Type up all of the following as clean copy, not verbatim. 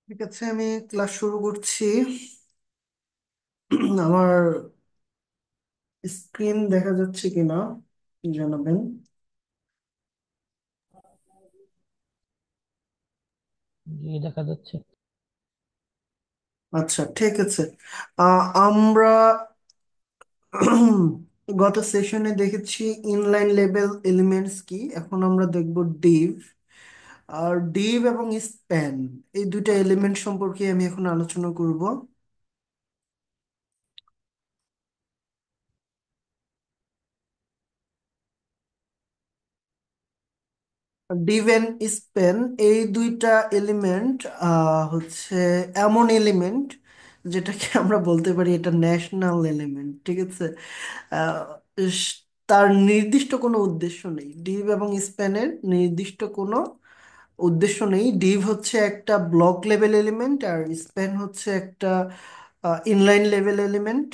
ঠিক আছে, আমি ক্লাস শুরু করছি। আমার স্ক্রিন দেখা যাচ্ছে কিনা জানাবেন। জি, দেখা যাচ্ছে। আচ্ছা, ঠিক আছে। আমরা গত সেশনে দেখেছি ইনলাইন লেভেল এলিমেন্টস কি। এখন আমরা দেখব ডিভ। আর ডিভ এবং স্প্যান, এই দুইটা এলিমেন্ট সম্পর্কে আমি এখন আলোচনা করব। ডিভ এন্ড স্পেন, এই দুইটা এলিমেন্ট হচ্ছে এমন এলিমেন্ট যেটাকে আমরা বলতে পারি এটা ন্যাশনাল এলিমেন্ট। ঠিক আছে। আহ, তার নির্দিষ্ট কোনো উদ্দেশ্য নেই, ডিভ এবং স্পেনের নির্দিষ্ট কোনো উদ্দেশ্য নেই। ডিভ হচ্ছে একটা ব্লক লেভেল এলিমেন্ট আর স্প্যান হচ্ছে একটা ইনলাইন লেভেল এলিমেন্ট।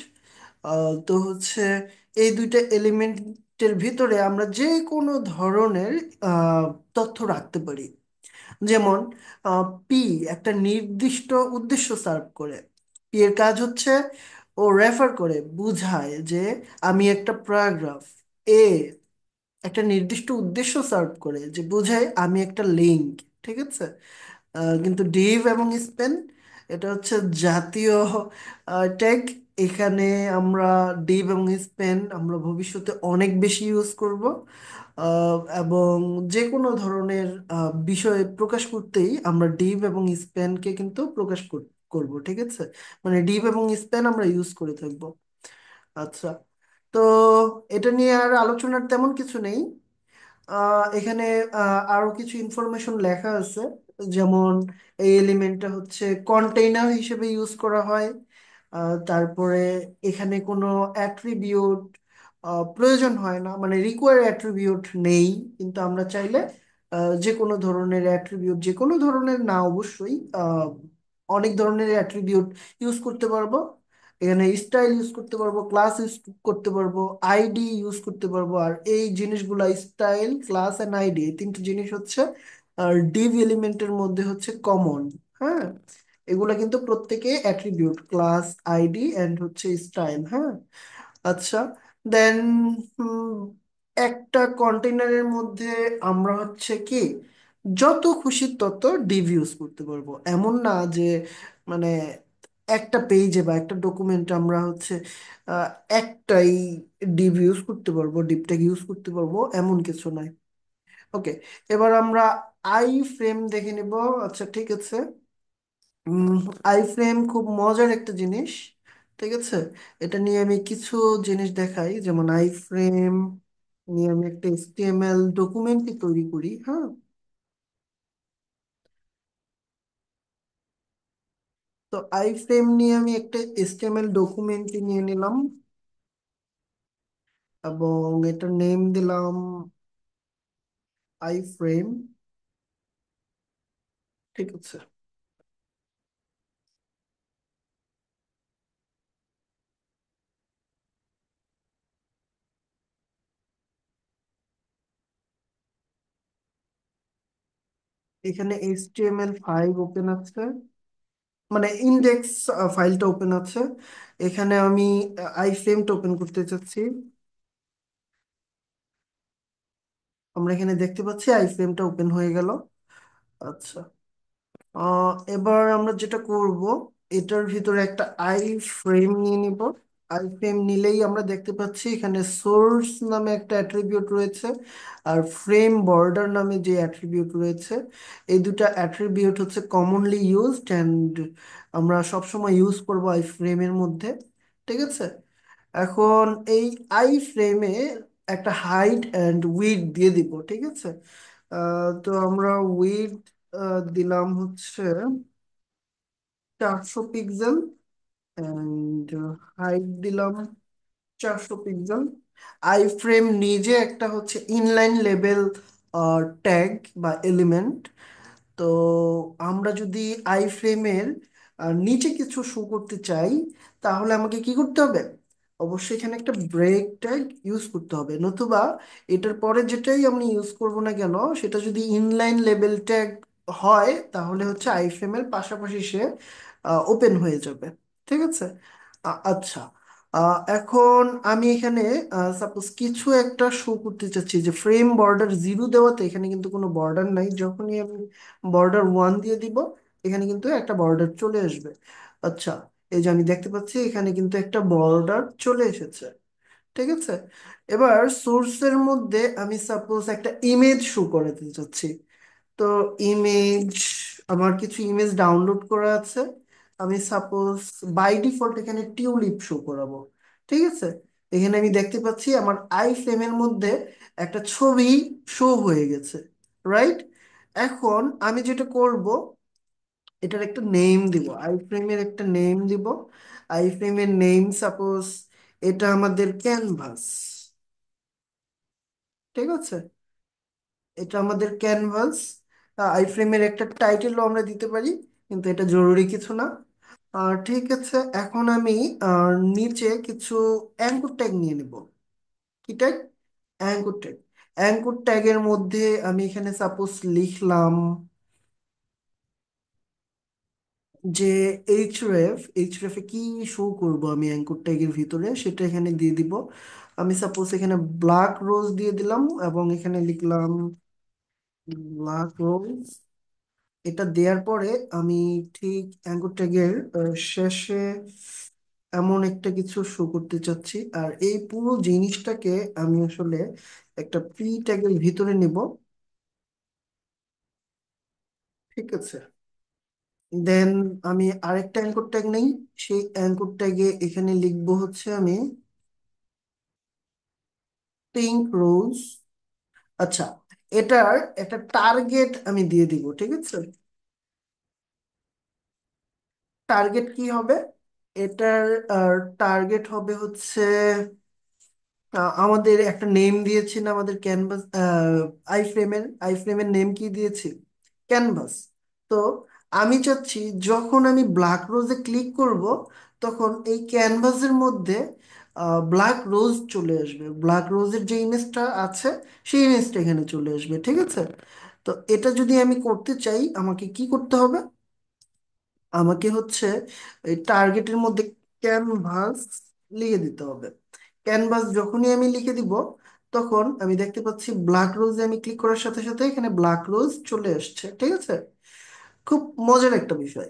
তো হচ্ছে এই দুইটা এলিমেন্টের ভিতরে আমরা যে কোনো ধরনের আহ, তথ্য রাখতে পারি। যেমন পি একটা নির্দিষ্ট উদ্দেশ্য সার্ভ করে। পি এর কাজ হচ্ছে ও রেফার করে বুঝায় যে আমি একটা প্যারাগ্রাফ। এ একটা নির্দিষ্ট উদ্দেশ্য সার্ভ করে যে বোঝায় আমি একটা লিঙ্ক। ঠিক আছে। কিন্তু ডিভ এবং স্পেন এটা হচ্ছে জাতীয় ট্যাগ। এখানে আমরা ডিভ এবং স্পেন আমরা ভবিষ্যতে অনেক বেশি ইউজ করব। এবং যে কোনো ধরনের বিষয় প্রকাশ করতেই আমরা ডিভ এবং স্পেনকে কিন্তু প্রকাশ করব। ঠিক আছে, মানে ডিভ এবং স্পেন আমরা ইউজ করে থাকবো। আচ্ছা, তো এটা নিয়ে আর আলোচনার তেমন কিছু নেই। এখানে আরো কিছু ইনফরমেশন লেখা আছে। যেমন এই এলিমেন্টটা হচ্ছে কন্টেইনার হিসেবে ইউজ করা হয়। তারপরে এখানে কোনো অ্যাট্রিবিউট প্রয়োজন হয় না, মানে রিকোয়ার অ্যাট্রিবিউট নেই। কিন্তু আমরা চাইলে যে কোনো ধরনের অ্যাট্রিবিউট, যে কোনো ধরনের না অবশ্যই, অনেক ধরনের অ্যাট্রিবিউট ইউজ করতে পারবো। এখানে স্টাইল ইউজ করতে পারবো, ক্লাস ইউজ করতে পারবো, আইডি ইউজ করতে পারবো। আর এই জিনিসগুলা স্টাইল, ক্লাস এন্ড আইডি, এই তিনটে জিনিস হচ্ছে আর ডিভ এলিমেন্টের মধ্যে হচ্ছে কমন। হ্যাঁ, এগুলা কিন্তু প্রত্যেকে অ্যাট্রিবিউট, ক্লাস, আইডি এন্ড হচ্ছে স্টাইল। হ্যাঁ, আচ্ছা। দেন একটা কন্টেইনারের মধ্যে আমরা হচ্ছে কি যত খুশি তত ডিভ ইউজ করতে পারবো। এমন না যে মানে একটা পেজে বা একটা ডকুমেন্টে আমরা হচ্ছে আহ, একটাই ডিভ ইউজ করতে পারবো, ডিভটাকে ইউজ করতে পারবো, এমন কিছু নাই। ওকে, এবার আমরা আই ফ্রেম দেখে নিব। আচ্ছা, ঠিক আছে। আই ফ্রেম খুব মজার একটা জিনিস। ঠিক আছে, এটা নিয়ে আমি কিছু জিনিস দেখাই। যেমন আই ফ্রেম নিয়ে আমি একটা HTML ডকুমেন্টই তৈরি করি। হ্যাঁ, তো আই ফ্রেম নিয়ে আমি একটা HTML ডকুমেন্টই নিয়ে নিলাম এবং এটার নেম দিলাম আই ফ্রেম। ঠিক আছে, এখানে HTML5 ওপেন আছে, মানে ইন্ডেক্স ফাইলটা ওপেন আছে। এখানে আমি আই ফ্রেমটা ওপেন করতে চাচ্ছি। আমরা এখানে দেখতে পাচ্ছি আই ফ্রেমটা ওপেন হয়ে গেল। আচ্ছা, এবার আমরা যেটা করব, এটার ভিতরে একটা আই ফ্রেম নিয়ে নিব। আই ফ্রেম নিলেই আমরা দেখতে পাচ্ছি এখানে সোর্স নামে একটা অ্যাট্রিবিউট রয়েছে আর ফ্রেম বর্ডার নামে যে অ্যাট্রিবিউট রয়েছে। এই দুটা অ্যাট্রিবিউট হচ্ছে কমনলি ইউজড অ্যান্ড আমরা সবসময় ইউজ করব আই ফ্রেমের মধ্যে। ঠিক আছে। এখন এই আই ফ্রেমে একটা হাইট অ্যান্ড উইডথ দিয়ে দিব। ঠিক আছে। তো আমরা উইডথ দিলাম হচ্ছে 400 পিক্সেল অ্যান্ড হাইট দিলাম 400 পিক্সেল। আই ফ্রেম নিজে একটা হচ্ছে ইনলাইন লেভেল ট্যাগ বা এলিমেন্ট। তো আমরা যদি আই ফ্রেমের নিচে কিছু শো করতে চাই, তাহলে আমাকে কি করতে হবে? অবশ্যই এখানে একটা ব্রেক ট্যাগ ইউজ করতে হবে, নতুবা এটার পরে যেটাই আমি ইউজ করব না কেন সেটা যদি ইনলাইন লেভেল ট্যাগ হয় তাহলে হচ্ছে আই ফ্রেমের পাশাপাশি সে ওপেন হয়ে যাবে। ঠিক আছে। আচ্ছা, এখন আমি এখানে সাপোজ কিছু একটা শো করতে চাচ্ছি যে ফ্রেম বর্ডার 0 দেওয়াতে এখানে কিন্তু কোনো বর্ডার নাই, যখনই আমি বর্ডার 1 দিয়ে দিব এখানে কিন্তু একটা বর্ডার চলে আসবে। আচ্ছা, এই যে আমি দেখতে পাচ্ছি এখানে কিন্তু একটা বর্ডার চলে এসেছে। ঠিক আছে। এবার সোর্সের মধ্যে আমি সাপোজ একটা ইমেজ শো করাতে চাচ্ছি। তো ইমেজ, আমার কিছু ইমেজ ডাউনলোড করা আছে। আমি সাপোজ বাই ডিফল্ট এখানে টিউলিপ শো করাবো। ঠিক আছে। এখানে আমি দেখতে পাচ্ছি আমার আই ফ্রেমের মধ্যে একটা ছবি শো হয়ে গেছে। রাইট। এখন আমি যেটা করব, এটার একটা নেম দিব, আই ফ্রেমের একটা নেম দিব। আই ফ্রেমের নেম সাপোজ এটা আমাদের ক্যানভাস। ঠিক আছে। এটা আমাদের ক্যানভাস। আইফ্রেমের একটা টাইটেলও আমরা দিতে পারি, কিন্তু এটা জরুরি কিছু না। ঠিক আছে। এখন আমি নিচে কিছু অ্যাঙ্কর ট্যাগ নিয়ে নেব। কি ট্যাগ? Anchor tag. অ্যাঙ্কর ট্যাগের মধ্যে আমি এখানে সাপোজ লিখলাম যে এইচরেফে কি শো করব আমি অ্যাঙ্কর ট্যাগের ভিতরে সেটা এখানে দিয়ে দিব। আমি সাপোজ এখানে ব্ল্যাক রোজ দিয়ে দিলাম এবং এখানে লিখলাম ব্ল্যাক রোজ। এটা দেওয়ার পরে আমি ঠিক অ্যাঙ্কর ট্যাগের শেষে এমন একটা কিছু শো করতে চাচ্ছি, আর এই পুরো জিনিসটাকে আমি আসলে একটা প্রি ট্যাগের ভিতরে নিব। ঠিক আছে। দেন আমি আরেকটা অ্যাঙ্কর ট্যাগ নেই। সেই অ্যাঙ্কর ট্যাগে এখানে লিখবো হচ্ছে আমি পিঙ্ক রোজ। আচ্ছা, এটার একটা টার্গেট আমি দিয়ে দিব। ঠিক আছে। টার্গেট কি হবে? এটার টার্গেট হবে হচ্ছে আমাদের একটা নেম দিয়েছি না আমাদের ক্যানভাস। আই ফ্রেমের নেম কি দিয়েছি? ক্যানভাস। তো আমি চাচ্ছি যখন আমি ব্ল্যাক রোজে ক্লিক করব তখন এই ক্যানভাসের মধ্যে ব্ল্যাক রোজ চলে আসবে, ব্ল্যাক রোজের যে ইমেজটা আছে সেই ইমেজটা এখানে চলে আসবে। ঠিক আছে। তো এটা যদি আমি করতে চাই আমাকে কি করতে হবে? আমাকে হচ্ছে এই টার্গেটের মধ্যে ক্যানভাস লিখে দিতে হবে। ক্যানভাস যখনই আমি লিখে দিব তখন আমি দেখতে পাচ্ছি ব্ল্যাক রোজে আমি ক্লিক করার সাথে সাথে এখানে ব্ল্যাক রোজ চলে আসছে। ঠিক আছে। খুব মজার একটা বিষয়।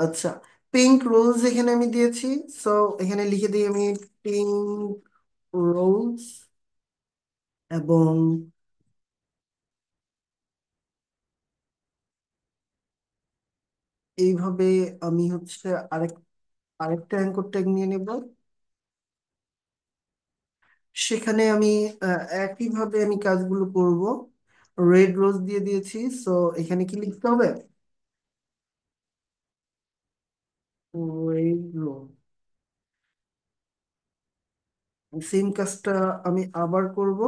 আচ্ছা, পিঙ্ক রোজ এখানে আমি দিয়েছি। সো এখানে লিখে দিই আমি পিঙ্ক রোজ। এবং এইভাবে আমি হচ্ছে আরেকটা অ্যাঙ্কর ট্যাগ নিয়ে নেব। সেখানে আমি একইভাবে আমি কাজগুলো করব। রেড রোজ দিয়ে দিয়েছি। সো এখানে কি লিখতে হবে? Red rose. সেম কাজটা আমি আবার করব।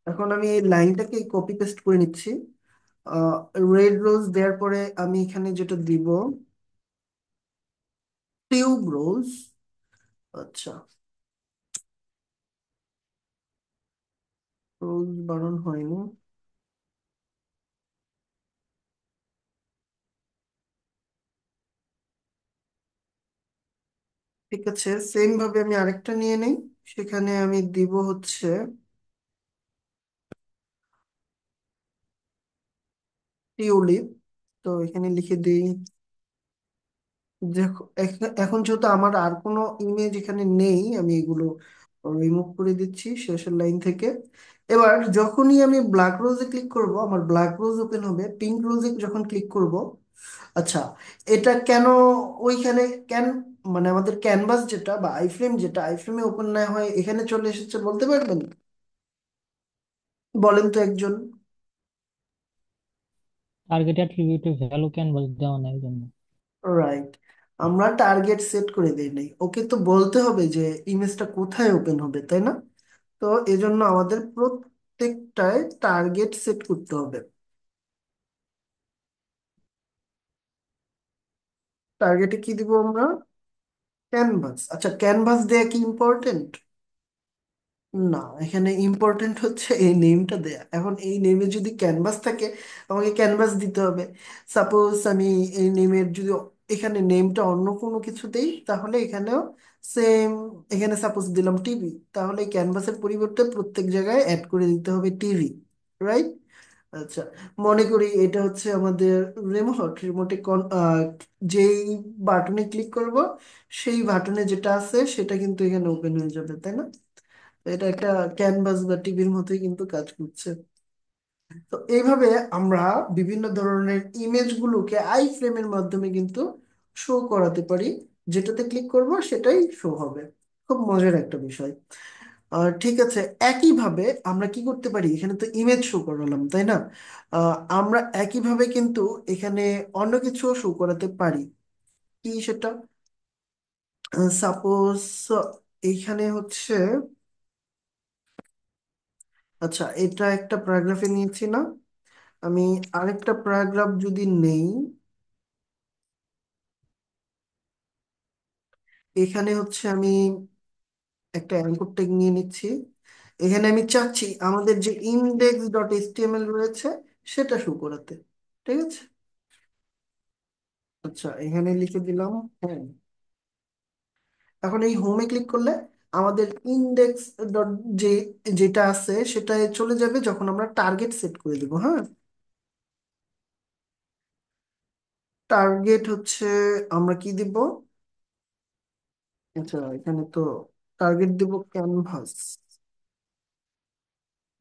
এখন আমি এই লাইনটাকে কপি পেস্ট করে নিচ্ছি। রেড রোজ দেওয়ার পরে আমি এখানে যেটা দিব টিউব রোজ। আচ্ছা, রোজ বানান হয়নি। ঠিক আছে, সেম ভাবে আমি আরেকটা নিয়ে নেই। সেখানে আমি দিব হচ্ছে টিউলিপ। তো এখানে লিখে দিই। দেখো, এখন যেহেতু আমার আর কোনো ইমেজ এখানে নেই আমি এগুলো রিমুভ করে দিচ্ছি শেষের লাইন থেকে। এবার যখনই আমি ব্ল্যাক রোজে ক্লিক করব আমার ব্ল্যাক রোজ ওপেন হবে। পিঙ্ক রোজে যখন ক্লিক করব, আচ্ছা, এটা কেন ওইখানে কেন, মানে আমাদের ক্যানভাস যেটা বা আইফ্রেম যেটা আইফ্রেমে ওপেন না হয় এখানে চলে এসেছে বলতে পারবেন? বলেন তো একজন। টার্গেট অ্যাট্রিবিউটে ভ্যালু ক্যানভাস দেওয়া নাই এই জন্য। রাইট। আমরা টার্গেট সেট করে দেই নাই, ওকে তো বলতে হবে যে ইমেজটা কোথায় ওপেন হবে, তাই না? তো এজন্য আমাদের প্রত্যেকটায় টার্গেট সেট করতে হবে। টার্গেটে কি দিব আমরা? ক্যানভাস। আচ্ছা, ক্যানভাস দেয়া কি ইম্পর্টেন্ট? না, এখানে ইম্পর্টেন্ট হচ্ছে এই নেমটা দেয়া। এখন এই নেমে যদি ক্যানভাস থাকে, আমাকে ক্যানভাস দিতে হবে। সাপোজ আমি এই নেমের যদি এখানে নেমটা অন্য কোনো কিছু দেই, তাহলে এখানেও সেম। এখানে সাপোজ দিলাম টিভি, তাহলে ক্যানভাসের পরিবর্তে প্রত্যেক জায়গায় অ্যাড করে দিতে হবে টিভি। রাইট? আচ্ছা, মনে করি এটা হচ্ছে আমাদের রিমোট। রিমোটে যেই বাটনে ক্লিক করব, সেই বাটনে যেটা আছে সেটা কিন্তু এখানে ওপেন হয়ে যাবে, তাই না? এটা একটা ক্যানভাস বা টিভির মতোই কিন্তু কাজ করছে। তো এইভাবে আমরা বিভিন্ন ধরনের ইমেজগুলোকে আই ফ্রেমের মাধ্যমে কিন্তু শো করাতে পারি। যেটাতে ক্লিক করব সেটাই শো হবে। খুব মজার একটা বিষয়। ঠিক আছে। একইভাবে আমরা কি করতে পারি, এখানে তো ইমেজ শো করালাম, তাই না? আমরা একইভাবে কিন্তু এখানে অন্য কিছু শো করাতে পারি। কি সেটা? সাপোজ এইখানে হচ্ছে, আচ্ছা এটা একটা প্যারাগ্রাফে নিয়েছি না, আমি আরেকটা প্যারাগ্রাফ যদি নেই, এখানে হচ্ছে আমি একটা অ্যাঙ্কর ট্যাগ নিয়ে নিচ্ছি। এখানে আমি চাচ্ছি আমাদের যে ইনডেক্স ডট এইচটিএমএল রয়েছে সেটা শো করাতে। ঠিক আছে। আচ্ছা, এখানে লিখে দিলাম। হ্যাঁ, এখন এই হোমে ক্লিক করলে আমাদের ইনডেক্স ডট যে যেটা আছে সেটায় চলে যাবে যখন আমরা টার্গেট সেট করে দিব। হ্যাঁ, টার্গেট হচ্ছে আমরা কি দিব? আচ্ছা, এখানে তো টার্গেট দিব ক্যানভাস।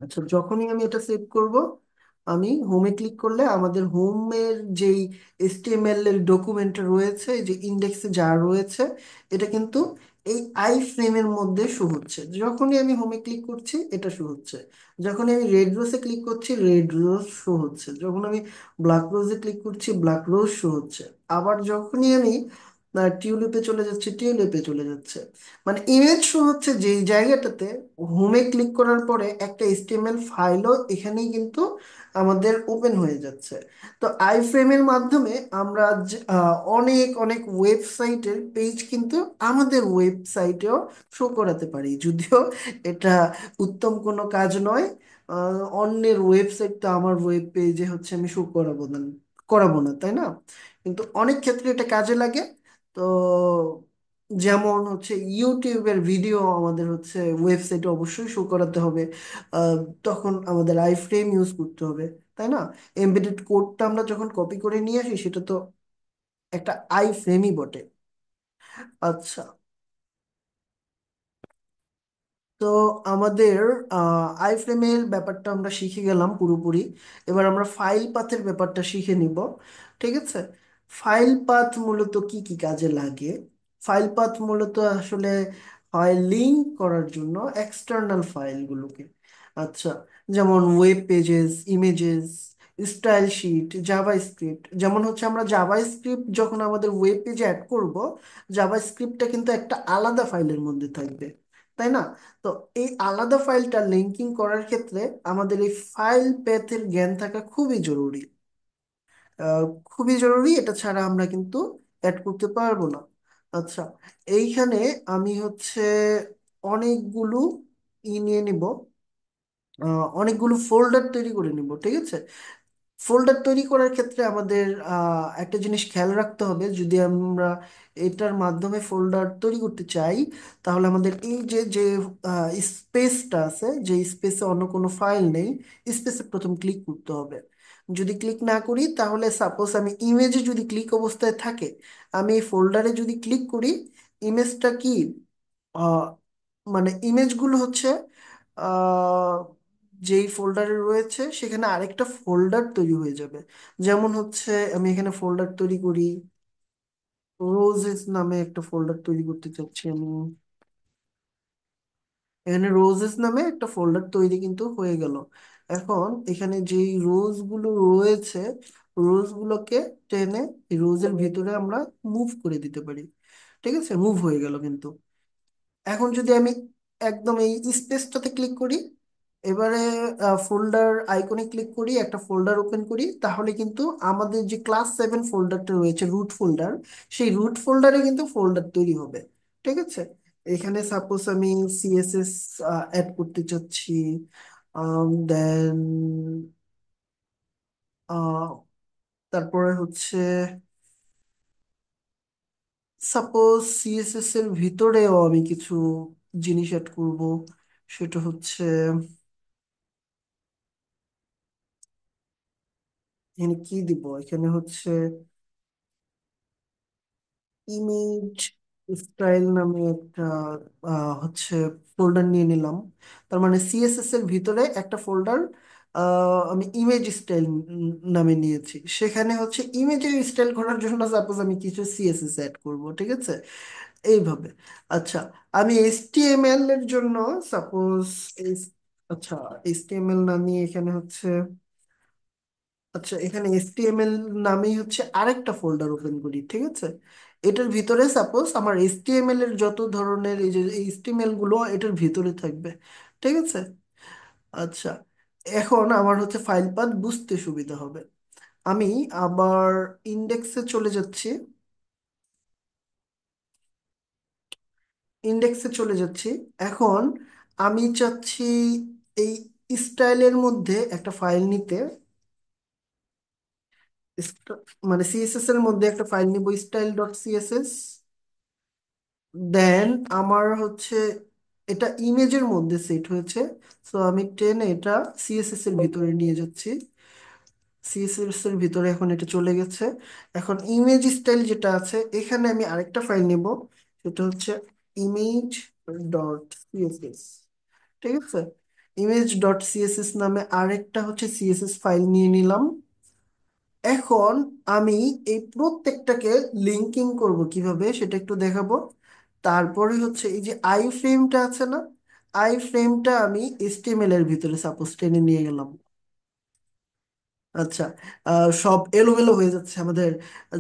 আচ্ছা, যখনই আমি এটা সেভ করব, আমি হোমে ক্লিক করলে আমাদের হোমের যেই এইচটিএমএল এর ডকুমেন্ট রয়েছে, যে ইন্ডেক্সে যা রয়েছে, এটা কিন্তু এই আই ফ্রেমের মধ্যে শো হচ্ছে। যখনই আমি হোমে ক্লিক করছি এটা শো হচ্ছে। যখনই আমি রেড রোজে ক্লিক করছি রেড রোজ শো হচ্ছে। যখন আমি ব্ল্যাক রোজে ক্লিক করছি ব্ল্যাক রোজ শো হচ্ছে। আবার যখনই আমি টিউলিপে চলে যাচ্ছি টিউলিপে চলে যাচ্ছে। মানে ইমেজ শো হচ্ছে যেই জায়গাটাতে, হোমে ক্লিক করার পরে একটা এইচটিএমএল ফাইলও এখানেই কিন্তু আমাদের ওপেন হয়ে যাচ্ছে। তো আই ফ্রেমের মাধ্যমে আমরা অনেক অনেক ওয়েবসাইটের পেজ কিন্তু আমাদের ওয়েবসাইটেও শো করাতে পারি। যদিও এটা উত্তম কোনো কাজ নয়। অন্যের ওয়েবসাইট তো আমার ওয়েব পেজে হচ্ছে আমি শো করাবো না, তাই না? কিন্তু অনেক ক্ষেত্রে এটা কাজে লাগে। তো যেমন হচ্ছে ইউটিউবের ভিডিও আমাদের হচ্ছে ওয়েবসাইটে অবশ্যই শো করাতে হবে। আহ, তখন আমাদের আই ফ্রেম ইউজ করতে হবে, তাই না? এমবেডেড কোডটা আমরা যখন কপি করে নিয়ে আসি সেটা তো একটা আই ফ্রেমই বটে। আচ্ছা, তো আমাদের আই ফ্রেমের ব্যাপারটা আমরা শিখে গেলাম পুরোপুরি। এবার আমরা ফাইল পাথের ব্যাপারটা শিখে নিব। ঠিক আছে। ফাইল পাথ মূলত কি কি কাজে লাগে? ফাইল পাথ মূলত আসলে হয় লিঙ্ক করার জন্য এক্সটার্নাল ফাইলগুলোকে। আচ্ছা, যেমন web pages, images, style sheet, JavaScript. যেমন হচ্ছে আমরা জাভা স্ক্রিপ্ট যখন আমাদের ওয়েব পেজে অ্যাড করব, জাভা স্ক্রিপ্টটা কিন্তু একটা আলাদা ফাইলের মধ্যে থাকবে, তাই না? তো এই আলাদা ফাইলটা লিঙ্কিং করার ক্ষেত্রে আমাদের এই ফাইল প্যাথের জ্ঞান থাকা খুবই জরুরি। আহ, খুবই জরুরি। এটা ছাড়া আমরা কিন্তু অ্যাড করতে পারবো না। আচ্ছা, এইখানে আমি হচ্ছে অনেকগুলো নিয়ে নিব, অনেকগুলো ফোল্ডার তৈরি করে নিব। ঠিক আছে। ফোল্ডার তৈরি করার ক্ষেত্রে আমাদের একটা জিনিস খেয়াল রাখতে হবে। যদি আমরা এটার মাধ্যমে ফোল্ডার তৈরি করতে চাই, তাহলে আমাদের এই যে যে স্পেসটা আছে, যে স্পেসে অন্য কোনো ফাইল নেই, স্পেসে প্রথম ক্লিক করতে হবে। যদি ক্লিক না করি, তাহলে সাপোজ আমি ইমেজে যদি ক্লিক অবস্থায় থাকে, আমি এই ফোল্ডারে যদি ক্লিক করি, ইমেজটা কি, আহ, মানে ইমেজগুলো হচ্ছে আহ, যেই ফোল্ডারে রয়েছে সেখানে আরেকটা ফোল্ডার তৈরি হয়ে যাবে। যেমন হচ্ছে আমি এখানে ফোল্ডার তৈরি করি, রোজেস নামে একটা ফোল্ডার তৈরি করতে চাচ্ছি আমি। এখানে রোজেস নামে একটা ফোল্ডার তৈরি কিন্তু হয়ে গেল। এখন এখানে যেই রোজ গুলো রয়েছে, রোজ গুলোকে টেনে এই রোজের ভিতরে আমরা মুভ করে দিতে পারি। ঠিক আছে, মুভ হয়ে গেল কিন্তু। এখন যদি আমি একদম এই স্পেসটাতে ক্লিক করি, এবারে ফোল্ডার আইকনে ক্লিক করি, একটা ফোল্ডার ওপেন করি, তাহলে কিন্তু আমাদের যে ক্লাস 7 ফোল্ডারটা রয়েছে রুট ফোল্ডার, সেই রুট ফোল্ডারে কিন্তু ফোল্ডার তৈরি হবে। ঠিক আছে। এখানে সাপোজ আমি সিএসএস অ্যাড করতে চাচ্ছি, দেন তারপরে হচ্ছে সাপোজ সিএসএস এর ভিতরেও আমি কিছু জিনিস অ্যাড করব। সেটা হচ্ছে এখানে কি দিব, এখানে হচ্ছে ইমেজ স্টাইল নামে একটা হচ্ছে ফোল্ডার নিয়ে নিলাম। তার মানে সিএসএস এর ভিতরে একটা ফোল্ডার আমি ইমেজ স্টাইল নামে নিয়েছি। সেখানে হচ্ছে ইমেজের স্টাইল করার জন্য সাপোজ আমি কিছু সিএসএস অ্যাড করব, ঠিক আছে, এইভাবে। আচ্ছা, আমি এইচটিএমএল এর জন্য সাপোজ, আচ্ছা, এইচটিএমএল না নিয়ে এখানে হচ্ছে, আচ্ছা এখানে এসটিএমএল নামেই হচ্ছে আরেকটা ফোল্ডার ওপেন করি, ঠিক আছে। এটার ভিতরে সাপোজ আমার এসটিএমএল এর যত ধরনের এই যে এইচটিএমএল গুলো এটার ভিতরে থাকবে, ঠিক আছে। আচ্ছা, এখন আমার হচ্ছে ফাইল পাথ বুঝতে সুবিধা হবে। আমি আবার ইন্ডেক্সে চলে যাচ্ছি, ইন্ডেক্সে চলে যাচ্ছি। এখন আমি চাচ্ছি এই স্টাইলের মধ্যে একটা ফাইল নিতে, মানে সিএসএস এর মধ্যে একটা ফাইল নিব, স্টাইল ডট সিএসএস। দেন আমার হচ্ছে এটা ইমেজের মধ্যে সেট হয়েছে, সো আমি টেনে এটা সিএসএস এর ভিতরে নিয়ে যাচ্ছি। সিএসএস এর ভিতরে এখন এটা চলে গেছে। এখন ইমেজ স্টাইল যেটা আছে এখানে আমি আরেকটা ফাইল নিব, সেটা হচ্ছে ইমেজ ডট সিএসএস, ঠিক আছে। ইমেজ ডট সিএসএস নামে আরেকটা হচ্ছে সিএসএস ফাইল নিয়ে নিলাম। এখন আমি এই প্রত্যেকটাকে লিঙ্কিং করব কিভাবে সেটা একটু দেখাবো। তারপরে হচ্ছে এই যে আই ফ্রেমটা আছে না, আই ফ্রেমটা আমি এইচটিএমএল এর ভিতরে সাপোজ টেনে নিয়ে গেলাম। আচ্ছা, সব এলোমেলো হয়ে যাচ্ছে আমাদের,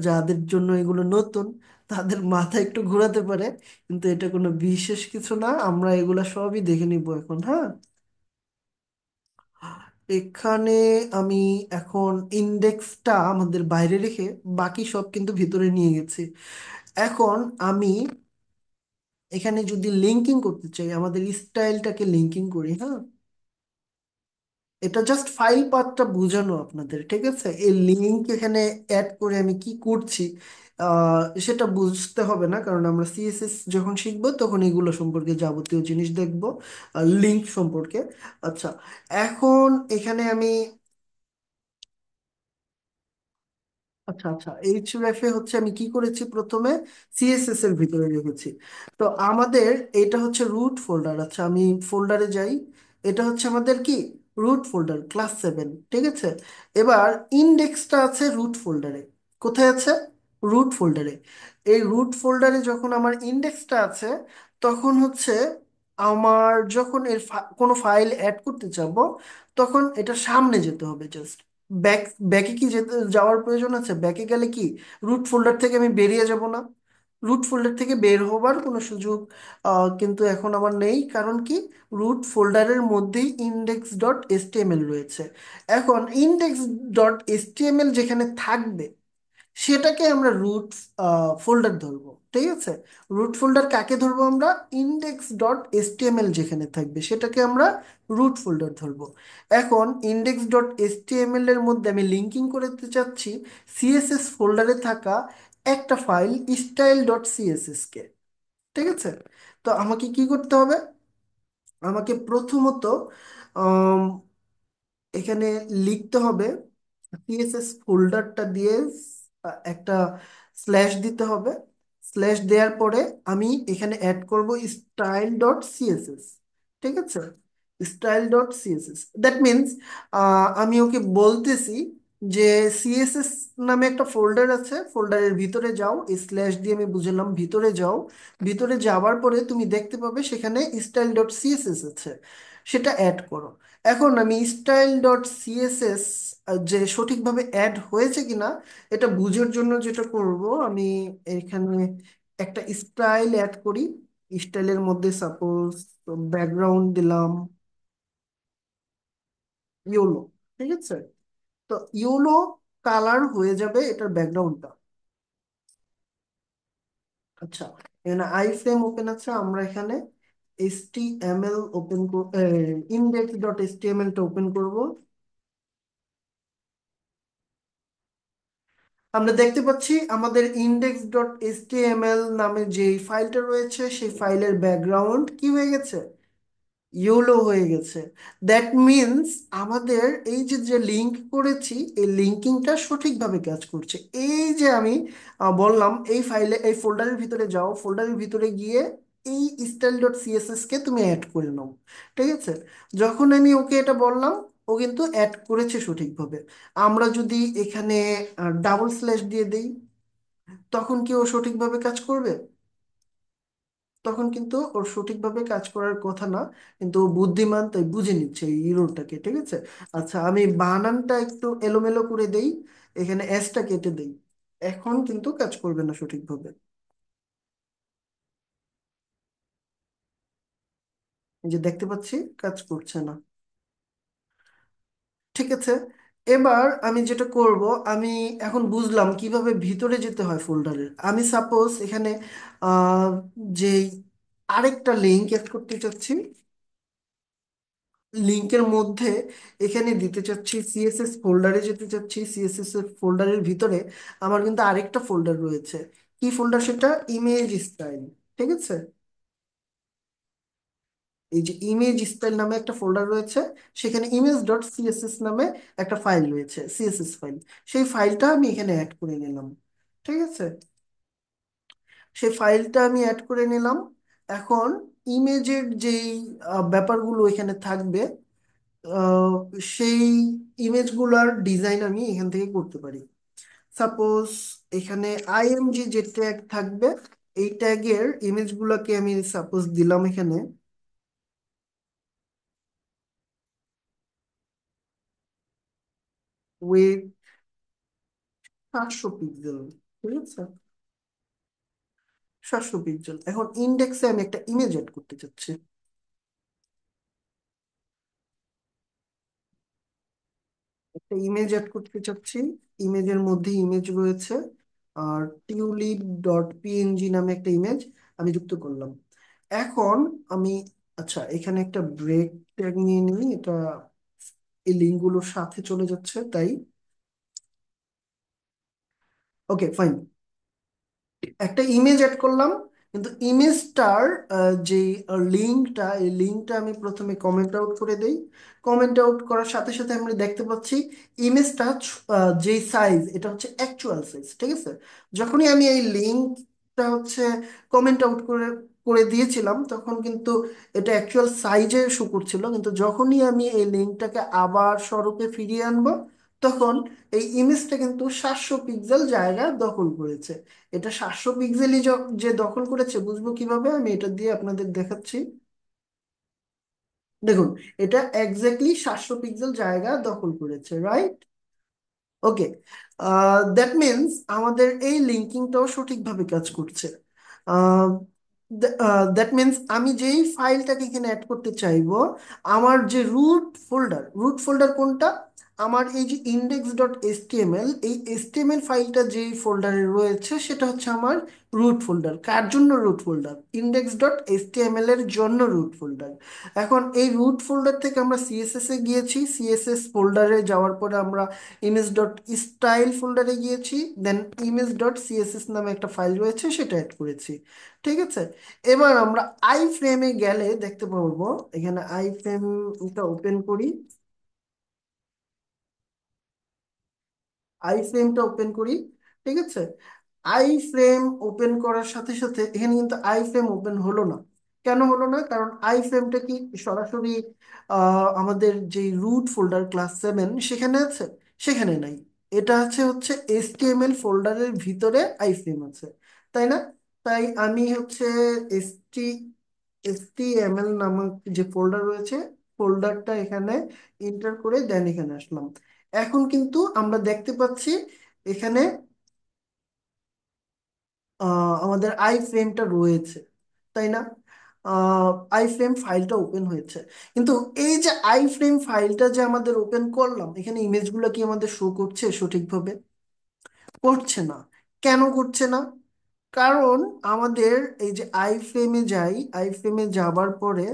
যাদের জন্য এগুলো নতুন তাদের মাথা একটু ঘোরাতে পারে, কিন্তু এটা কোনো বিশেষ কিছু না, আমরা এগুলা সবই দেখে নিব এখন, হ্যাঁ। এখানে আমি এখন ইন্ডেক্সটা আমাদের বাইরে রেখে বাকি সব কিন্তু ভিতরে নিয়ে গেছি। এখন আমি এখানে যদি লিঙ্কিং করতে চাই, আমাদের স্টাইলটাকে লিঙ্কিং করি, হ্যাঁ। এটা জাস্ট ফাইল পাথটা বোঝানো আপনাদের, ঠিক আছে। এই লিঙ্ক এখানে অ্যাড করে আমি কি করছি সেটা বুঝতে হবে না, কারণ আমরা সিএসএস যখন শিখবো তখন এগুলো সম্পর্কে যাবতীয় জিনিস দেখবো, লিঙ্ক সম্পর্কে। আচ্ছা, এখন এখানে আমি, আচ্ছা আচ্ছা, এইচরেফ এ হচ্ছে আমি কি করেছি, প্রথমে সিএসএস এর ভিতরে রেখেছি। তো আমাদের এটা হচ্ছে রুট ফোল্ডার। আচ্ছা, আমি ফোল্ডারে যাই, এটা হচ্ছে আমাদের কি রুট ফোল্ডার ক্লাস 7, ঠিক আছে। এবার ইন্ডেক্সটা আছে রুট ফোল্ডারে। কোথায় আছে? রুট ফোল্ডারে। এই রুট ফোল্ডারে যখন আমার ইন্ডেক্সটা আছে, তখন হচ্ছে আমার যখন কোনো ফাইল অ্যাড করতে চাবো, তখন এটা সামনে যেতে হবে জাস্ট। ব্যাক, ব্যাকে কি যেতে যাওয়ার প্রয়োজন আছে? ব্যাকে গেলে কি রুট ফোল্ডার থেকে আমি বেরিয়ে যাব না? রুট ফোল্ডার থেকে বের হবার কোনো সুযোগ কিন্তু এখন আমার নেই, কারণ কি রুট ফোল্ডারের মধ্যেই ইন্ডেক্স ডট এসটিএমএল রয়েছে। এখন ইন্ডেক্স ডট এসটিএমএল যেখানে থাকবে সেটাকে আমরা রুট ফোল্ডার ধরবো, ঠিক আছে। রুট ফোল্ডার কাকে ধরবো আমরা? ইন্ডেক্স ডট এসটিএমএল যেখানে থাকবে সেটাকে আমরা রুট ফোল্ডার ধরবো। এখন ইন্ডেক্স ডট এসটিএমএল এর মধ্যে আমি লিঙ্কিং করতে চাচ্ছি সিএসএস ফোল্ডারে থাকা একটা ফাইল স্টাইল ডট সিএসএস কে, ঠিক আছে। তো আমাকে কি করতে হবে? আমাকে প্রথমত এখানে লিখতে হবে সিএসএস ফোল্ডারটা দিয়ে একটা স্ল্যাশ দিতে হবে। স্ল্যাশ দেওয়ার পরে আমি এখানে অ্যাড করব স্টাইল ডট সিএসএস, ঠিক আছে। Style dot CSS, that means আমি ওকে বলতেছি যে সিএসএস নামে একটা ফোল্ডার আছে, ফোল্ডারের ভিতরে যাও, এই স্ল্যাশ দিয়ে আমি বুঝলাম ভিতরে যাও। ভিতরে যাওয়ার পরে তুমি দেখতে পাবে সেখানে স্টাইল ডট সিএসএস আছে, সেটা অ্যাড করো। এখন আমি স্টাইল ডট সিএসএস যে সঠিকভাবে অ্যাড হয়েছে কিনা এটা বুঝার জন্য যেটা করব, আমি এখানে একটা স্টাইল অ্যাড করি। স্টাইলের মধ্যে সাপোজ ব্যাকগ্রাউন্ড দিলাম ইয়েলো, ঠিক আছে। তো ইয়েলো কালার হয়ে যাবে এটার ব্যাকগ্রাউন্ডটা। আচ্ছা, এখানে আই ফ্রেম ওপেন আছে, আমরা এখানে HTML open, index dot HTML টা ওপেন করব। আমরা দেখতে পাচ্ছি আমাদের ইন্ডেক্স ডট HTML নামে যে ফাইলটা রয়েছে সেই ফাইলের ব্যাকগ্রাউন্ড কি হয়ে গেছে, ইয়েলো হয়ে গেছে। দ্যাট মিনস আমাদের এই যে যে লিঙ্ক করেছি এই লিঙ্কিংটা সঠিকভাবে কাজ করছে। এই যে আমি বললাম এই ফাইলে এই ফোল্ডারের ভিতরে যাও, ফোল্ডারের ভিতরে গিয়ে এই স্টাইল ডট সিএসএস কে তুমি অ্যাড করে নাও। ঠিক আছে, যখন আমি ওকে এটা বললাম ও কিন্তু অ্যাড করেছে সঠিকভাবে। আমরা যদি এখানে ডাবল স্ল্যাশ দিয়ে দেই তখন কি ও সঠিকভাবে কাজ করবে? তখন কিন্তু ওর সঠিকভাবে কাজ করার কথা না, কিন্তু ও বুদ্ধিমান তাই বুঝে নিচ্ছে এই ইরোরটাকে। ঠিক আছে, আচ্ছা আমি বানানটা একটু এলোমেলো করে দেই, এখানে এসটা কেটে দেই, এখন কিন্তু কাজ করবে না সঠিকভাবে। এই যে দেখতে পাচ্ছি কাজ করছে না। ঠিক আছে, এবার আমি যেটা করব, আমি এখন বুঝলাম কিভাবে ভিতরে যেতে হয় ফোল্ডারের। আমি সাপোজ এখানে আহ যে আরেকটা লিঙ্ক অ্যাড করতে চাচ্ছি, লিংকের মধ্যে এখানে দিতে চাচ্ছি, সিএসএস ফোল্ডারে যেতে চাচ্ছি। সিএসএস এর ফোল্ডারের ভিতরে আমার কিন্তু আরেকটা ফোল্ডার রয়েছে। কি ফোল্ডার সেটা? Image style. ঠিক আছে, এই যে ইমেজ স্টাইল নামে একটা ফোল্ডার রয়েছে, সেখানে ইমেজ ডট সিএসএস নামে একটা ফাইল রয়েছে, সিএসএস ফাইল। সেই ফাইলটা আমি এখানে অ্যাড করে নিলাম। ঠিক আছে, সেই ফাইলটা আমি অ্যাড করে নিলাম। এখন ইমেজের যেই ব্যাপারগুলো এখানে থাকবে, আহ, সেই ইমেজগুলোর ডিজাইন আমি এখান থেকে করতে পারি। সাপোজ এখানে আইএমজি যে ট্যাগ থাকবে, এই ট্যাগের ইমেজগুলোকে আমি সাপোজ দিলাম এখানে উইথ 700 পিক্সেল। ঠিক আছে, 700 পিক্সেল। এখন ইন্ডেক্সে আমি একটা ইমেজ এড করতে চাচ্ছি, একটা ইমেজ এড করতে চাচ্ছি। ইমেজের মধ্যে ইমেজ রয়েছে, আর টিউলিপ ডট পিএনজি নামে একটা ইমেজ আমি যুক্ত করলাম। এখন আমি, আচ্ছা এখানে একটা ব্রেক ট্যাগ নিয়ে নিই, এটা এই লিঙ্কগুলোর সাথে চলে যাচ্ছে তাই। ওকে ফাইন, একটা ইমেজ অ্যাড করলাম, কিন্তু ইমেজটার যে লিঙ্কটা, এই লিঙ্কটা আমি প্রথমে কমেন্ট আউট করে দেই। কমেন্ট আউট করার সাথে সাথে আমরা দেখতে পাচ্ছি ইমেজটা যে সাইজ, এটা হচ্ছে অ্যাকচুয়াল সাইজ। ঠিক আছে, যখনই আমি এই লিঙ্কটা হচ্ছে কমেন্ট আউট করে করে দিয়েছিলাম তখন কিন্তু এটা অ্যাকচুয়াল সাইজে শো করছিল, কিন্তু যখনই আমি এই লিঙ্কটাকে আবার স্বরূপে ফিরিয়ে আনবো তখন এই ইমেজটা কিন্তু 700 পিক্সেল জায়গা দখল করেছে। এটা 700 পিক্সেলই যে দখল করেছে বুঝবো কিভাবে, আমি এটা দিয়ে আপনাদের দেখাচ্ছি। দেখুন, এটা এক্স্যাক্টলি 700 পিক্সেল জায়গা দখল করেছে, রাইট? ওকে, দ্যাট মিনস আমাদের এই লিঙ্কিংটাও সঠিকভাবে কাজ করছে। দ্যাট মিনস আমি যেই ফাইলটাকে এখানে অ্যাড করতে চাইবো, আমার যে রুট ফোল্ডার কোনটা, আমার এই যে ইন্ডেক্স ডট এসটিএমএল, এই এসটিএমএল ফাইলটা যেই ফোল্ডারে রয়েছে সেটা হচ্ছে আমার রুট ফোল্ডার। কার জন্য root folder? Index dot HTML এর জন্য রুট ফোল্ডার। এখন এই রুট ফোল্ডার থেকে আমরা সিএসএস এ গিয়েছি, সিএসএস ফোল্ডারে যাওয়ার পরে আমরা ইমেজ ডট স্টাইল ফোল্ডারে গিয়েছি, দেন ইমেজ ডট সিএসএস নামে একটা ফাইল রয়েছে সেটা অ্যাড করেছি। ঠিক আছে, এবার আমরা আই ফ্রেমে গেলে দেখতে পারবো, এখানে আই ফ্রেমটা ওপেন করি, আই ফ্রেমটা ওপেন করি। ঠিক আছে, আই ফ্রেম ওপেন করার সাথে সাথে এখানে কিন্তু আই ফ্রেম ওপেন হলো না। কেন হলো না? কারণ আই ফ্রেমটা কি সরাসরি আমাদের যে রুট ফোল্ডার ক্লাস 7 সেখানে আছে? সেখানে নাই। এটা আছে হচ্ছে HTML ফোল্ডারের ভিতরে আই ফ্রেম আছে, তাই না? তাই আমি হচ্ছে এসটি HTML নামক যে ফোল্ডার রয়েছে, ফোল্ডারটা এখানে এন্টার করে দেন এখানে আসলাম। এখন কিন্তু আমরা দেখতে পাচ্ছি এখানে আমাদের আই ফ্রেমটা রয়েছে, তাই না? আই ফ্রেম ফাইলটা ওপেন হয়েছে, কিন্তু এই যে আই ফ্রেম ফাইলটা যে আমাদের ওপেন করলাম, এখানে ইমেজগুলো কি আমাদের শো করছে সঠিকভাবে? করছে না। কেন করছে না? কারণ আমাদের এই যে আই ফ্রেমে যাই, আই ফ্রেমে যাবার পরে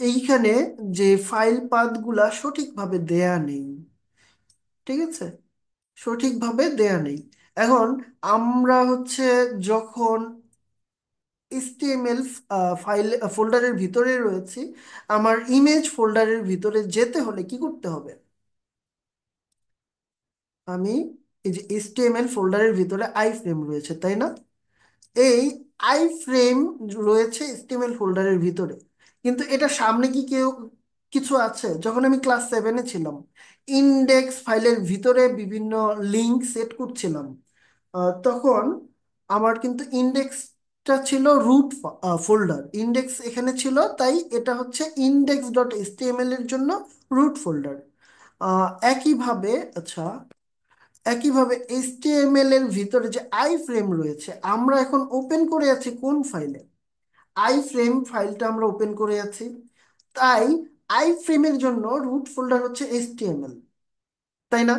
এইখানে যে ফাইল পাথগুলা সঠিকভাবে দেয়া নেই। ঠিক আছে, সঠিকভাবে দেয়া নেই। এখন আমরা হচ্ছে যখন HTML ফাইল ফোল্ডারের ভিতরে রয়েছি, আমার ইমেজ ফোল্ডারের ভিতরে যেতে হলে কি করতে হবে? আমি এই যে HTML ফোল্ডারের ভিতরে আই ফ্রেম রয়েছে, তাই না? এই আই ফ্রেম রয়েছে HTML ফোল্ডারের ভিতরে, কিন্তু এটা সামনে কি কেউ কিছু আছে? যখন আমি ক্লাস 7-এ ছিলাম, ইন্ডেক্স ফাইলের ভিতরে বিভিন্ন লিঙ্ক সেট করছিলাম, তখন আমার কিন্তু ইন্ডেক্সটা ছিল রুট ফোল্ডার, ইন্ডেক্স এখানে ছিল, তাই এটা হচ্ছে index.html এর জন্য রুট ফোল্ডার। একইভাবে, আচ্ছা, একইভাবে HTML এর ভিতরে যে আই ফ্রেম রয়েছে, আমরা এখন ওপেন করে আছি কোন ফাইলে? আই ফ্রেম ফাইলটা আমরা ওপেন করে আছি। তাই আই ফ্রেমের জন্য রুট ফোল্ডার হচ্ছে HTML, তাই না?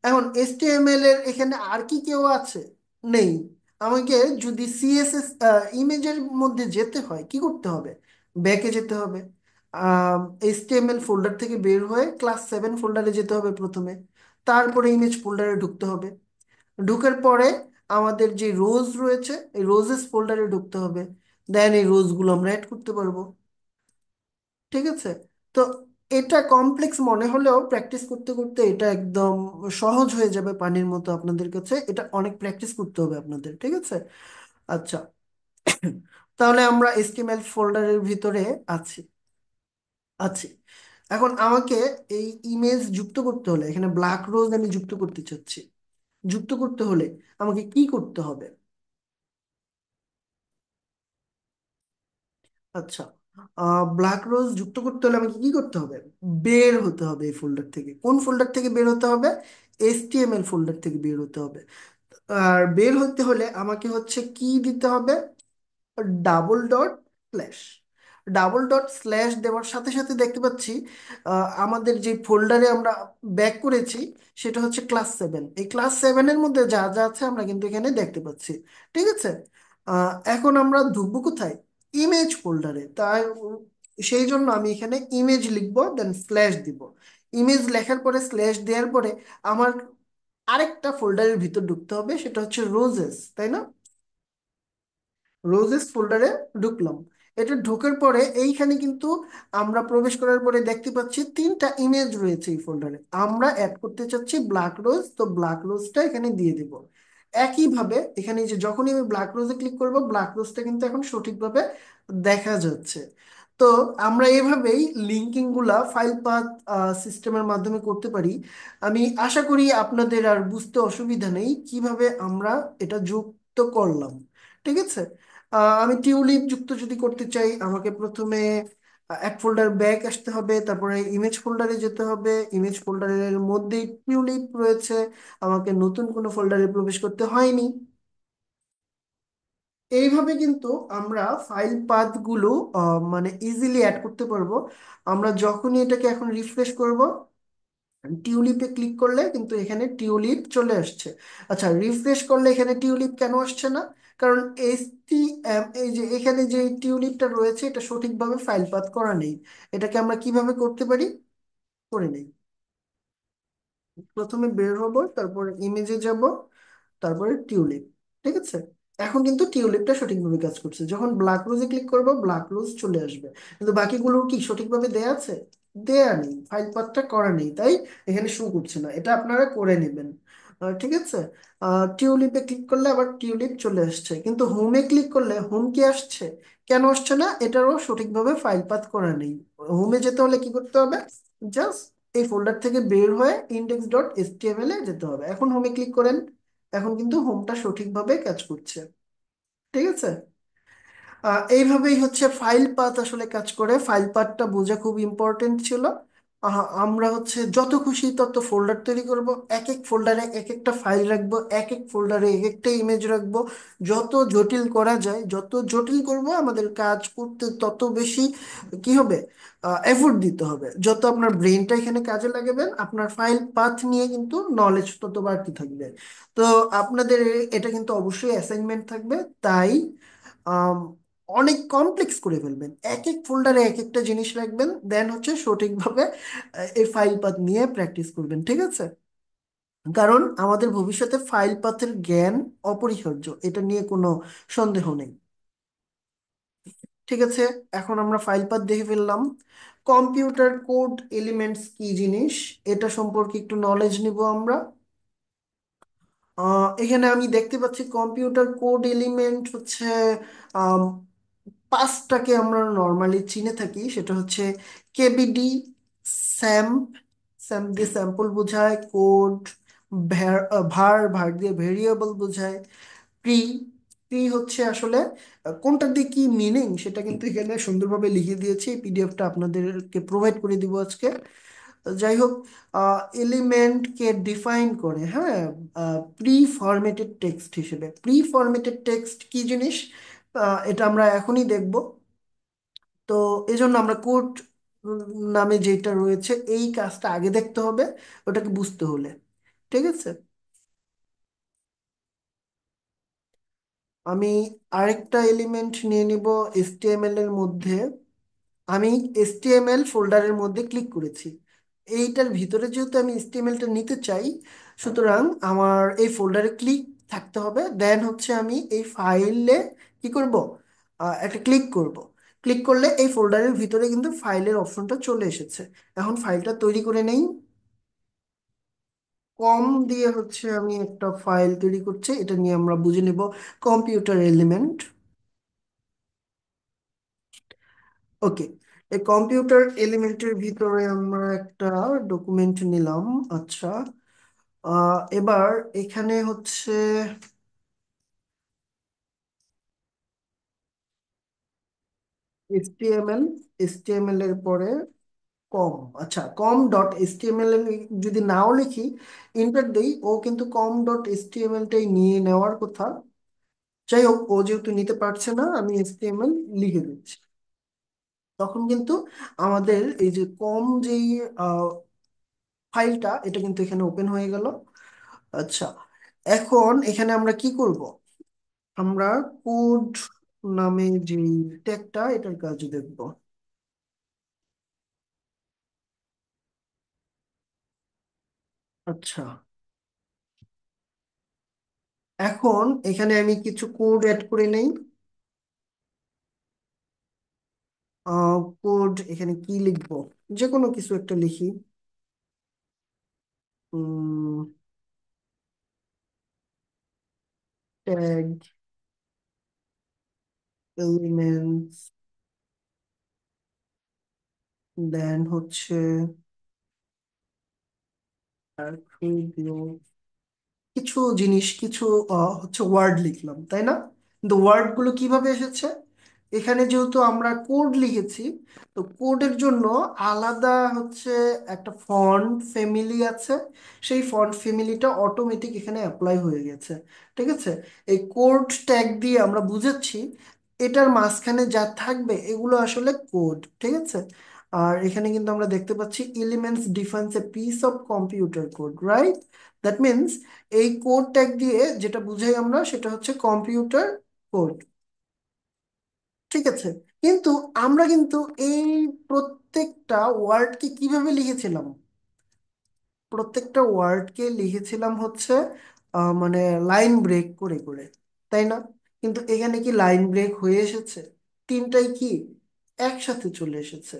এখন HTML এর এখানে আর কি কেউ আছে? নেই। আমাকে যদি CSS ইমেজের মধ্যে যেতে হয় কি করতে হবে? ব্যাকে যেতে হবে। HTML ফোল্ডার থেকে বের হয়ে ক্লাস 7 ফোল্ডারে যেতে হবে প্রথমে, তারপরে ইমেজ ফোল্ডারে ঢুকতে হবে। ঢুকার পরে আমাদের যে রোজ রয়েছে, এই রোজেস ফোল্ডারে ঢুকতে হবে। দেন এই রোজগুলো আমরা অ্যাড করতে পারবো। ঠিক আছে? তো এটা কমপ্লেক্স মনে হলেও প্র্যাকটিস করতে করতে এটা একদম সহজ হয়ে যাবে পানির মতো আপনাদের কাছে। এটা অনেক প্র্যাকটিস করতে হবে আপনাদের, ঠিক আছে? আচ্ছা, তাহলে আমরা HTML ফোল্ডারের ভিতরে আছি আছি এখন আমাকে এই ইমেজ যুক্ত করতে হলে, এখানে ব্ল্যাক রোজ আমি যুক্ত করতে চাচ্ছি। যুক্ত করতে হলে আমাকে কি করতে হবে? আচ্ছা, ব্ল্যাক রোজ যুক্ত করতে হলে আমাকে কি করতে হবে? বের হতে হবে এই ফোল্ডার থেকে। কোন ফোল্ডার থেকে বের হতে হবে? HTML ফোল্ডার থেকে বের হতে হবে। আর বের হতে হলে আমাকে হচ্ছে কি দিতে হবে? Double dot slash. Double dot slash দেওয়ার সাথে সাথে দেখতে পাচ্ছি আমাদের যে ফোল্ডারে আমরা ব্যাক করেছি সেটা হচ্ছে ক্লাস 7। এই ক্লাস 7-এর মধ্যে যা যা আছে আমরা কিন্তু এখানে দেখতে পাচ্ছি। ঠিক আছে? এখন আমরা ঢুকবো কোথায়? ইমেজ ফোল্ডারে। তাই সেই জন্য আমি এখানে ইমেজ লিখবো, দেন স্ল্যাশ দিব। ইমেজ লেখার পরে স্ল্যাশ দেওয়ার পরে আমার আরেকটা ফোল্ডারের ভিতর ঢুকতে হবে, সেটা হচ্ছে রোজেস, তাই না? রোজেস ফোল্ডারে ঢুকলাম। এটা ঢোকার পরে এইখানে কিন্তু আমরা প্রবেশ করার পরে দেখতে পাচ্ছি 3টা ইমেজ রয়েছে এই ফোল্ডারে। আমরা অ্যাড করতে চাচ্ছি ব্ল্যাক রোজ, তো ব্ল্যাক রোজটা এখানে দিয়ে দেব। একইভাবে এখানে এই যে যখনই আমি ব্ল্যাক রোজে ক্লিক করব, ব্ল্যাক রোজটা কিন্তু এখন সঠিকভাবে দেখা যাচ্ছে। তো আমরা এভাবেই লিঙ্কিং গুলা ফাইল পাথ সিস্টেমের মাধ্যমে করতে পারি। আমি আশা করি আপনাদের আর বুঝতে অসুবিধা নেই কিভাবে আমরা এটা যুক্ত করলাম। ঠিক আছে? আমি টিউলিপ যুক্ত যদি করতে চাই, আমাকে প্রথমে এক ফোল্ডার ব্যাক আসতে হবে, তারপরে ইমেজ ফোল্ডারে যেতে হবে। ইমেজ ফোল্ডারের মধ্যেই টিউলিপ রয়েছে, আমাকে নতুন কোনো ফোল্ডারে প্রবেশ করতে হয়নি। এইভাবে কিন্তু আমরা ফাইল পাথগুলো মানে ইজিলি অ্যাড করতে পারবো। আমরা যখনই এটাকে এখন রিফ্রেশ করব, টিউলিপে ক্লিক করলে কিন্তু এখানে টিউলিপ চলে আসছে। আচ্ছা, রিফ্রেশ করলে এখানে টিউলিপ কেন আসছে না? কারণ এই যে এখানে যে টিউলিপটা রয়েছে এটা সঠিকভাবে ফাইল পাথ করা নেই। এটাকে আমরা কিভাবে করতে পারি? করে নেই। প্রথমে বের হব, তারপরে ইমেজে যাব, তারপরে টিউলিপ। ঠিক আছে? এখন কিন্তু টিউলিপটা সঠিকভাবে কাজ করছে। যখন ব্ল্যাক রোজে ক্লিক করব, ব্ল্যাক রোজ চলে আসবে। কিন্তু বাকিগুলো কি সঠিকভাবে দেয়া আছে? দেয়া নেই, ফাইল পাথটা করা নেই, তাই এখানে শো করছে না। এটা আপনারা করে নেবেন। ঠিক আছে? টিউলিপে ক্লিক করলে আবার টিউলিপ চলে আসছে, কিন্তু হোমে ক্লিক করলে হোম কি আসছে? কেন আসছে না? এটারও সঠিকভাবে ফাইল পাথ করা নেই। হোমে যেতে হলে কি করতে হবে? জাস্ট এই ফোল্ডার থেকে বের হয়ে index.html এ যেতে হবে। এখন হোমে ক্লিক করেন, এখন কিন্তু হোমটা সঠিকভাবে কাজ করছে। ঠিক আছে? এইভাবেই হচ্ছে ফাইল পাথ আসলে কাজ করে। ফাইল পাথটা বোঝা খুব ইম্পর্টেন্ট ছিল। আমরা হচ্ছে যত খুশি তত ফোল্ডার তৈরি করব, এক এক ফোল্ডারে এক একটা ফাইল রাখবো, এক এক ফোল্ডারে এক একটা ইমেজ রাখবো। যত জটিল করা যায়, যত জটিল করব আমাদের কাজ করতে তত বেশি কি হবে, এফোর্ট দিতে হবে। যত আপনার ব্রেনটা এখানে কাজে লাগাবেন, আপনার ফাইল পাথ নিয়ে কিন্তু নলেজ তত বাড়তে থাকবে। তো আপনাদের এটা কিন্তু অবশ্যই অ্যাসাইনমেন্ট থাকবে, তাই আম, অনেক কমপ্লেক্স করে ফেলবেন, এক এক ফোল্ডারে এক একটা জিনিস রাখবেন, দেন হচ্ছে সঠিকভাবে এই ফাইল পাথ নিয়ে প্র্যাকটিস করবেন, ঠিক আছে? কারণ আমাদের ভবিষ্যতে ফাইল পাথের জ্ঞান অপরিহার্য, এটা নিয়ে কোনো সন্দেহ নেই। ঠিক আছে, এখন আমরা ফাইল পাথ দেখে ফেললাম। কম্পিউটার কোড এলিমেন্টস কি জিনিস, এটা সম্পর্কে একটু নলেজ নিব আমরা। এখানে আমি দেখতে পাচ্ছি কম্পিউটার কোড এলিমেন্ট হচ্ছে আম, পাঁচটাকে আমরা নর্মালি চিনে থাকি। সেটা হচ্ছে কেবিডি, স্যাম্প, স্যাম্প দিয়ে স্যাম্পল বোঝায়, কোড, ভার, ভার দিয়ে ভেরিয়েবল বোঝায়, প্রি, প্রি হচ্ছে আসলে কোনটা দিয়ে কি মিনিং সেটা কিন্তু এখানে সুন্দরভাবে লিখে দিয়েছি, পিডিএফটা আপনাদেরকে প্রোভাইড করে দিব আজকে। যাই হোক, এলিমেন্টকে ডিফাইন করে, হ্যাঁ, প্রি ফরম্যাটেড টেক্সট হিসেবে। প্রি ফরম্যাটেড টেক্সট কি জিনিস, এটা আমরা এখনই দেখব। তো এই জন্য আমরা কোড নামে যেটা রয়েছে এই কাজটা আগে দেখতে হবে, ওটাকে বুঝতে হলে। ঠিক আছে, আমি আরেকটা এলিমেন্ট নিয়ে নিব HTML এর মধ্যে। আমি HTML ফোল্ডারের মধ্যে ক্লিক করেছি। এইটার ভিতরে যেহেতু আমি HTML-টা নিতে চাই, সুতরাং আমার এই ফোল্ডারে ক্লিক থাকতে হবে। দেন হচ্ছে আমি এই ফাইলে কি করব, একটা ক্লিক করব। ক্লিক করলে এই ফোল্ডারের ভিতরে কিন্তু ফাইলের অপশনটা চলে এসেছে। এখন ফাইলটা তৈরি করে নেই। কম দিয়ে হচ্ছে আমি একটা ফাইল তৈরি করছি, এটা নিয়ে আমরা বুঝে নেব কম্পিউটার এলিমেন্ট। ওকে, এই কম্পিউটার এলিমেন্টের ভিতরে আমরা একটা ডকুমেন্ট নিলাম। আচ্ছা, এবার এখানে হচ্ছে HTML, HTML এর পরে কম। আচ্ছা, কম ডট HTML যদি নাও লিখি, ইন্টার দেই, ও কিন্তু কম ডট HTML-টাই নিয়ে নেওয়ার কথা। যাই হোক, ও যেহেতু নিতে পারছে না, আমি HTML লিখে দিচ্ছি। তখন কিন্তু আমাদের এই যে কম যেই ফাইলটা, এটা কিন্তু এখানে ওপেন হয়ে গেল। আচ্ছা, এখন এখানে আমরা কি করব, আমরা কোড নামে যে ট্যাগটা, এটার কাজ দেখব। আচ্ছা, এখন এখানে আমি কিছু কোড অ্যাড করে নেই। কোড এখানে কি লিখবো, যে কোনো কিছু একটা লিখি। ট্যাগ এলিমেন্টস, দেন হচ্ছে আর কিছু জিনিস, কিছু হচ্ছে ওয়ার্ড লিখলাম, তাই না? কিন্তু ওয়ার্ড গুলো কিভাবে এসেছে, এখানে যেহেতু আমরা কোড লিখেছি, তো কোডের জন্য আলাদা হচ্ছে একটা ফন্ট ফ্যামিলি আছে। সেই ফন্ট ফ্যামিলিটা অটোমেটিক এখানে অ্যাপ্লাই হয়ে গেছে। ঠিক আছে, এই কোড ট্যাগ দিয়ে আমরা বুঝাচ্ছি এটার মাঝখানে যা থাকবে এগুলো আসলে কোড। ঠিক আছে, আর এখানে কিন্তু আমরা দেখতে পাচ্ছি elements defines a piece of computer code, right? That means এই কোড ট্যাগ দিয়ে যেটা বুঝাই আমরা সেটা হচ্ছে কম্পিউটার কোড। ঠিক আছে, কিন্তু আমরা কিন্তু এই প্রত্যেকটা ওয়ার্ডকে কিভাবে লিখেছিলাম, প্রত্যেকটা ওয়ার্ডকে লিখেছিলাম হচ্ছে মানে লাইন ব্রেক করে করে, তাই না? কিন্তু এখানে কি লাইন ব্রেক হয়ে এসেছে? তিনটাই কি একসাথে চলে এসেছে।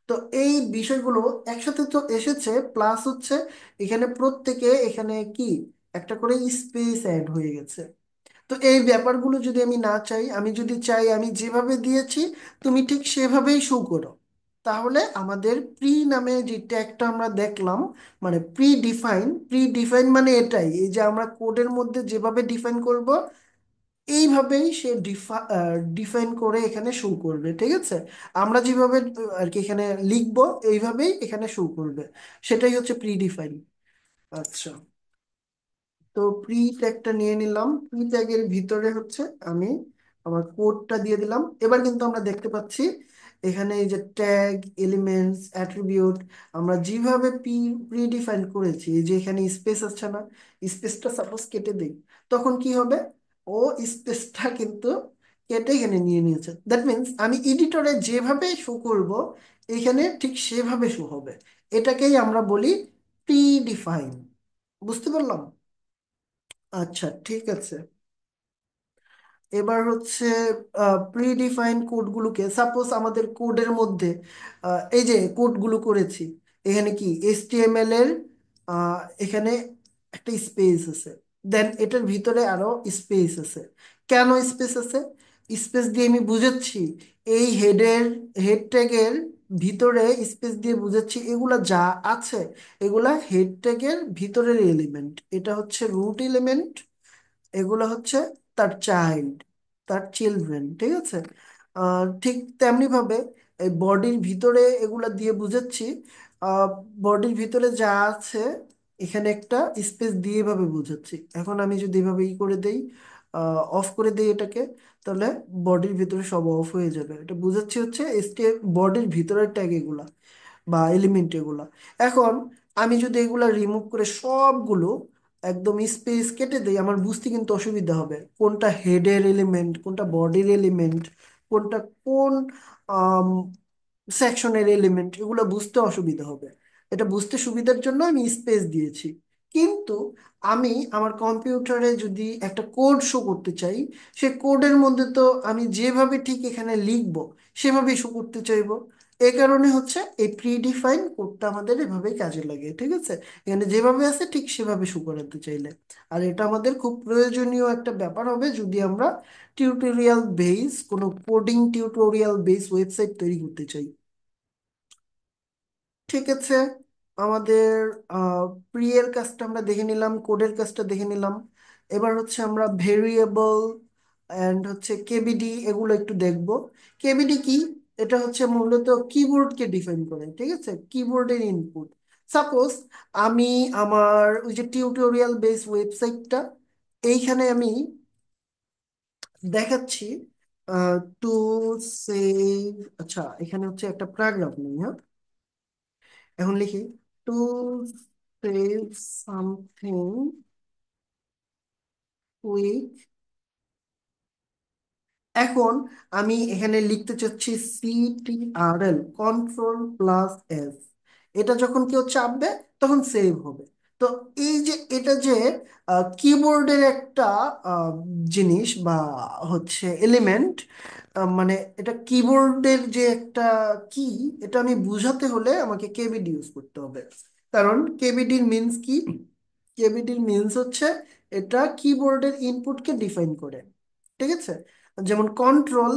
তো এই বিষয়গুলো একসাথে তো এসেছে, প্লাস হচ্ছে এখানে প্রত্যেকে এখানে কি একটা করে স্পেস অ্যাড হয়ে গেছে। তো এই ব্যাপারগুলো যদি আমি না চাই, আমি যদি চাই আমি যেভাবে দিয়েছি তুমি ঠিক সেভাবেই শো করো, তাহলে আমাদের প্রি নামে যে ট্যাগটা আমরা দেখলাম, মানে প্রি ডিফাইন, প্রি ডিফাইন মানে এটাই, এই যে আমরা কোডের মধ্যে যেভাবে ডিফাইন করব এইভাবেই সে ডিফাইন করে এখানে শো করবে, ঠিক আছে। আমরা যেভাবে আর কি এখানে লিখবো, এইভাবেই এখানে শো করবে। সেটাই হচ্ছে প্রি ডিফাইন। আচ্ছা, তো প্রি ট্যাগটা নিয়ে নিলাম। প্রি ট্যাগের ভিতরে হচ্ছে আমি আমার কোডটা দিয়ে দিলাম। এবার কিন্তু আমরা দেখতে পাচ্ছি এখানে এই যে ট্যাগ, এলিমেন্টস, অ্যাট্রিবিউট, আমরা যেভাবে প্রি ডিফাইন করেছি, এই যে এখানে স্পেস আছে না, স্পেসটা সাপোজ কেটে দিই, তখন কি হবে? ও স্পেসটা কিন্তু কেটে এখানে নিয়ে নিয়েছে। দ্যাট মিন্স আমি এডিটরে যেভাবে শো করব, এখানে ঠিক সেভাবে শো হবে। এটাকেই আমরা বলি প্রি ডিফাইন। বুঝতে পারলাম? আচ্ছা, ঠিক আছে। এবার হচ্ছে প্রি ডিফাইন কোডগুলোকে, সাপোজ আমাদের কোডের মধ্যে এই যে কোডগুলো করেছি, এখানে কি এইচটিএমএল এর এখানে একটা স্পেস আছে, দেন এটার ভিতরে আরো স্পেস আছে। কেন স্পেস আছে? স্পেস দিয়ে আমি বুঝাচ্ছি এই হেড ট্যাগের ভিতরে স্পেস দিয়ে বুঝাচ্ছি এগুলা যা আছে, এগুলা হেড ট্যাগের ভিতরের এলিমেন্ট। এটা হচ্ছে রুট এলিমেন্ট, এগুলো হচ্ছে তার চাইল্ড, তার চিলড্রেন, ঠিক আছে। ঠিক তেমনি ভাবে এই বডির ভিতরে এগুলা দিয়ে বুঝাচ্ছি বডির ভিতরে যা আছে, এখানে একটা স্পেস দিয়ে এভাবে বুঝাচ্ছি। এখন আমি যদি এভাবে ই করে দেই, অফ করে দেই এটাকে, তাহলে বডির ভিতরে সব অফ হয়ে যাবে। এটা বুঝাচ্ছি হচ্ছে বডির ভিতরের ট্যাগ এগুলা বা এলিমেন্ট এগুলা। এখন আমি যদি এগুলা রিমুভ করে সবগুলো একদম স্পেস কেটে দেই, আমার বুঝতে কিন্তু অসুবিধা হবে কোনটা হেডের এলিমেন্ট, কোনটা বডির এলিমেন্ট, কোনটা কোন সেকশনের এলিমেন্ট, এগুলো বুঝতে অসুবিধা হবে। এটা বুঝতে সুবিধার জন্য আমি স্পেস দিয়েছি। কিন্তু আমি আমার কম্পিউটারে যদি একটা কোড শো করতে চাই, সে কোডের মধ্যে তো আমি যেভাবে ঠিক এখানে লিখবো সেভাবেই শো করতে চাইবো। এই কারণে হচ্ছে এই প্রিডিফাইন কোডটা আমাদের এভাবেই কাজে লাগে, ঠিক আছে। এখানে যেভাবে আছে ঠিক সেভাবে শো করাতে চাইলে। আর এটা আমাদের খুব প্রয়োজনীয় একটা ব্যাপার হবে যদি আমরা টিউটোরিয়াল বেস কোনো কোডিং টিউটোরিয়াল বেস ওয়েবসাইট তৈরি করতে চাই। ঠিক আছে, আমাদের প্রিয়ের কাজটা আমরা দেখে নিলাম, কোডের কাজটা দেখে নিলাম। এবার হচ্ছে আমরা ভেরিয়েবল অ্যান্ড হচ্ছে কেবিডি এগুলো একটু দেখব। কেবিডি কি? এটা হচ্ছে মূলত কিবোর্ডকে ডিফাইন করে, ঠিক আছে, কিবোর্ডের ইনপুট। সাপোজ আমি আমার ওই যে টিউটোরিয়াল বেস ওয়েবসাইটটা, এইখানে আমি দেখাচ্ছি টু সেভ। আচ্ছা, এখানে হচ্ছে একটা প্যারাগ্রাফ নেই, হ্যাঁ। এখন লিখি টু সেভ সামথিং কুইক। এখন আমি এখানে লিখতে চাচ্ছি CTRL Ctrl+S। এটা যখন কেউ চাপবে তখন সেভ হবে। তো এই যে এটা যে কিবোর্ডের একটা আহ, জিনিস বা হচ্ছে এলিমেন্ট, মানে এটা কিবোর্ডের যে একটা কি, এটা আমি বুঝাতে হলে আমাকে কেবিডি ইউজ করতে হবে। কারণ কেবিডির মিন্স কি? কেবিডির মিন্স হচ্ছে এটা কিবোর্ডের ইনপুটকে ডিফাইন করে, ঠিক আছে। যেমন কন্ট্রোল,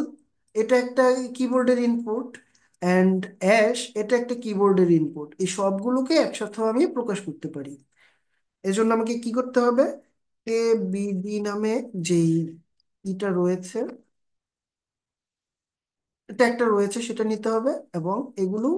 এটা একটা কিবোর্ডের ইনপুট, অ্যান্ড অ্যাশ এটা একটা কিবোর্ডের ইনপুট। এই সবগুলোকে একসাথে আমি প্রকাশ করতে পারি। এজন্য আমাকে কি করতে হবে? এ বিডি নামে যেই ইটা রয়েছে, ট্যাগটা রয়েছে সেটা নিতে হবে, এবং এগুলো